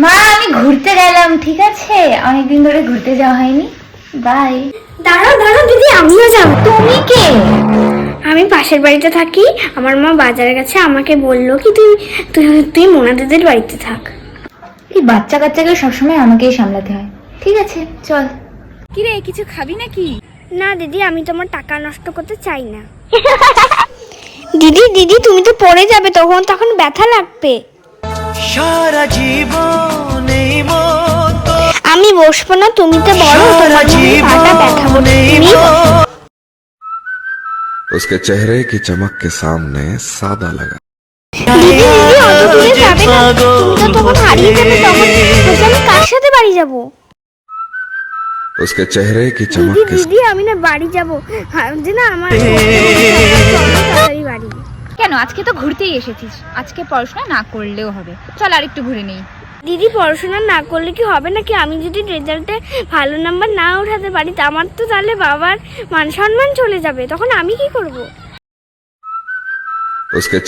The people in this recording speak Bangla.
মা আমি ঘুরতে গেলাম, ঠিক আছে? অনেকদিন ধরে ঘুরতে যাওয়া হয়নি। বাই। দাঁড়াও দাঁড়াও দিদি, আমিও যাব। তুমি কে? আমি পাশের বাড়িতে থাকি। আমার মা বাজারে গেছে, আমাকে বললো কি তুই তুই তুই মোনা দিদির বাড়িতে থাক। এই বাচ্চা কাচ্চাকে সবসময় আমাকেই সামলাতে হয়। ঠিক আছে চল। কিরে কিছু খাবি নাকি? না দিদি, আমি তোমার টাকা নষ্ট করতে চাই না। দিদি দিদি তুমি তো পড়ে যাবে, তখন ব্যথা লাগবে। সারা জীবন এই মতো, আমি বসবো না, তুমি তো বড়, তোমার পাটা ব্যথা করবে, তুমি বসো। उसके चेहरे की चमक के सामने सादा लगा। দিদি দিদি অত দূরে যাবে না, তুমি তো তখন হারিয়ে যাবে, তখন বলছি আমি কার সাথে বাড়ি যাব? उसके चेहरे की चमक দিদি के দিদি আমি না বাড়ি যাব, যে না আমার তাড়াতাড়ি বাড়ি। কেন, আজকে তো ঘুরতেই এসেছিস, আজকে পড়াশোনা না করলেও হবে। চল আর একটু ঘুরে নেই। দিদি পড়াশোনা না করলে কি হবে নাকি? আমি যদি রেজাল্টে ভালো নাম্বার না উঠাতে পারি তা আমার তো তাহলে বাবার মান সম্মান চলে যাবে, তখন আমি কি করব? उसके